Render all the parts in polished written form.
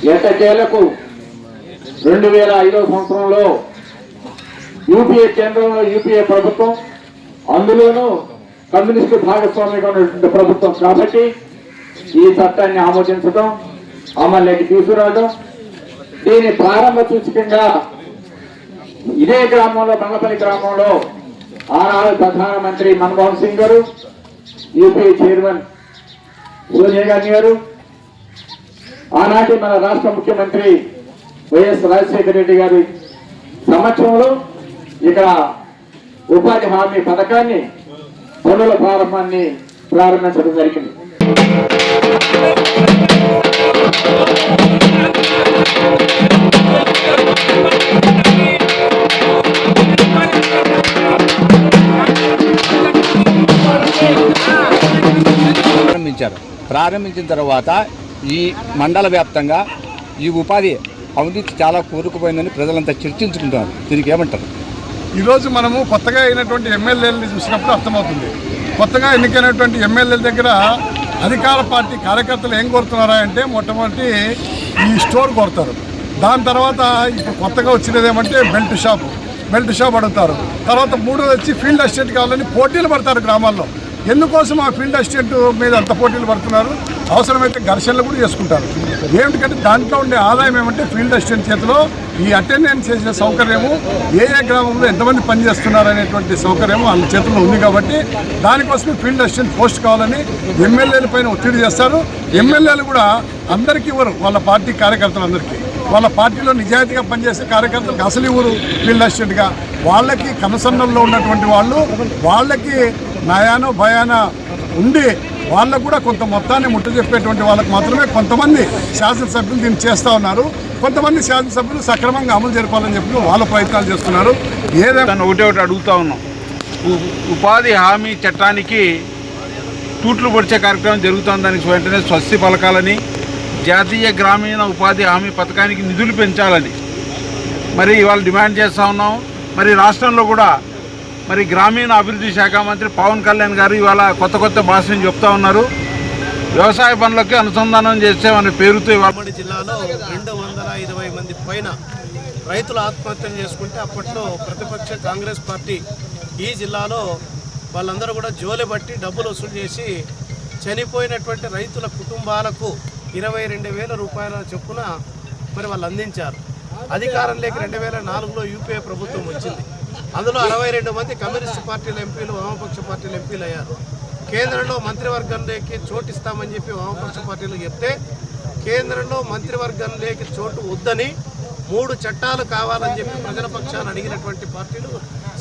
ఎట్టకేలకు 2005వ సంవత్సరంలో యూపీఏ కేంద్రంలో యూపీఏ ప్రభుత్వం, అందులోనూ కమ్యూనిస్టు భాగస్వామిగా ఉన్నటువంటి ప్రభుత్వం కాబట్టి ఈ చట్టాన్ని ఆమోదించడం, అమల్లోకి తీసుకురావడం, దీని ప్రారంభ సూచకంగా ఇదే గ్రామంలో, బంగపల్లి గ్రామంలో ఆనాడు ప్రధానమంత్రి మన్మోహన్ సింగ్ గారు, యూపీఏ చైర్మన్ సోనియా గాంధీ గారు, ఆనాటి మన రాష్ట్ర ముఖ్యమంత్రి వైఎస్ రాజశేఖర రెడ్డి గారి సమక్షంలో ఇక్కడ ఉపాధి హామీ పథకాన్ని పనుల ప్రారంభించడం జరిగింది. ప్రారంభించిన తర్వాత ఈ మండల వ్యాప్తంగా ఈ ఉపాధి అవినీతి చాలా కూరుకుపోయిందని ప్రజలంతా చర్చించుకుంటున్నారు. దీనికి ఏమంటారు? ఈరోజు మనము కొత్తగా అయినటువంటి ఎమ్మెల్యేలని చూసినప్పుడు అర్థమవుతుంది. కొత్తగా ఎన్నికైనటువంటి ఎమ్మెల్యేల దగ్గర అధికార పార్టీ కార్యకర్తలు ఏం కోరుతున్నారా అంటే మొట్టమొదటి ఈ స్టోర్ కోరుతారు. దాని తర్వాత ఇప్పుడు కొత్తగా వచ్చినది ఏమంటే బెల్ట్ షాప్ అడుగుతారు. తర్వాత మూడోది వచ్చి ఫీల్డ్ అసిస్టెంట్ కావాలని పోటీలు పడతారు గ్రామాల్లో. ఎందుకోసం ఆ ఫీల్డ్ అసిస్టెంట్ మీద అంత పోటీలు పడుతున్నారు? అవసరమైతే ఘర్షణలు కూడా చేసుకుంటారు. ఏమిటంటే దాంట్లో ఉండే ఆదాయం ఏమంటే ఫీల్డ్ అసిస్టెంట్ చేతిలో ఈ అటెండెన్స్ చేసే సౌకర్యము, ఏ గ్రామంలో ఎంతమంది పనిచేస్తున్నారు అనేటువంటి సౌకర్యము వాళ్ళ చేతుల్లో ఉంది. కాబట్టి దానికోసమే ఫీల్డ్ అసిస్టెంట్ పోస్ట్ కావాలని ఎమ్మెల్యేల పైన ఒత్తిడి చేస్తారు. ఎమ్మెల్యేలు కూడా అందరికీ ఇవ్వరు, వాళ్ళ పార్టీ కార్యకర్తలందరికీ. వాళ్ళ పార్టీలో నిజాయితీగా పనిచేసే కార్యకర్తలకు అసలు ఇవ్వరు ఫీల్డ్ అసిస్టెంట్గా. వాళ్ళకి కనసన్నల్లో ఉన్నటువంటి వాళ్ళకి నయానో భయానా ఉండి వాళ్ళకు కూడా కొంత మొత్తాన్ని ముట్టజెప్పేటువంటి వాళ్ళకి మాత్రమే కొంతమంది శాసనసభ్యులు దీన్ని చేస్తూ ఉన్నారు. కొంతమంది శాసనసభ్యులు సక్రమంగా అమలు జరపాలని చెప్పి వాళ్ళ ప్రయత్నాలు చేస్తున్నారు. ఏదైనా ఒకటి అడుగుతూ ఉన్నాం. ఉపాధి హామీ చట్టానికి తూట్లు పొడిచే కార్యక్రమం జరుగుతుంది. దానికి వెంటనే స్వస్తి పలకాలని, జాతీయ గ్రామీణ ఉపాధి హామీ పథకానికి నిధులు పెంచాలని మరి ఇవాళ డిమాండ్ చేస్తూ ఉన్నాం. మరి రాష్ట్రంలో కూడా మరి గ్రామీణ అభివృద్ధి శాఖ మంత్రి పవన్ కళ్యాణ్ గారు ఇవాళ కొత్త భాషను చెప్తా ఉన్నారు. వ్యవసాయ పనులకి అనుసంధానం చేసేమనే పేరుతో ఉమ్మడి జిల్లాలో 220 మంది పైన రైతులు ఆత్మహత్యలు చేసుకుంటే అప్పట్లో ప్రతిపక్ష కాంగ్రెస్ పార్టీ ఈ జిల్లాలో వాళ్ళందరూ కూడా జోలెబట్టి డబ్బులు వసూలు చేసి చనిపోయినటువంటి రైతుల కుటుంబాలకు 22,000 రూపాయల చొప్పున మరి వాళ్ళు అందించారు. అధికారంలోకి 2004లో యూపీఏ ప్రభుత్వం వచ్చింది. అందులో 62 మంది కమ్యూనిస్టు పార్టీల ఎంపీలు, వామపక్ష పార్టీల ఎంపీలు అయ్యారు. కేంద్రంలో మంత్రివర్గంలోకి చోటు ఇస్తామని చెప్పి వామపక్ష పార్టీలు చెప్తే కేంద్రంలో మంత్రివర్గంలోకి చోటు వద్దని 3 చట్టాలు కావాలని చెప్పి ప్రజల పక్షాన్ని అడిగినటువంటి పార్టీలు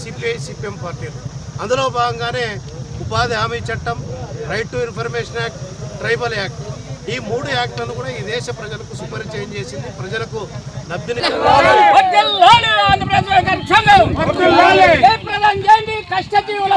సిపిఐ, సిపిఎం పార్టీలు. అందులో భాగంగానే ఉపాధి హామీ చట్టం, right to information act, tribal act, ఈ 3 యాక్ట్లను కూడా ఈ దేశ ప్రజలకు సుపరిచయం చేసింది. ప్రజలకు లబ్ధిని కష్టజీవుల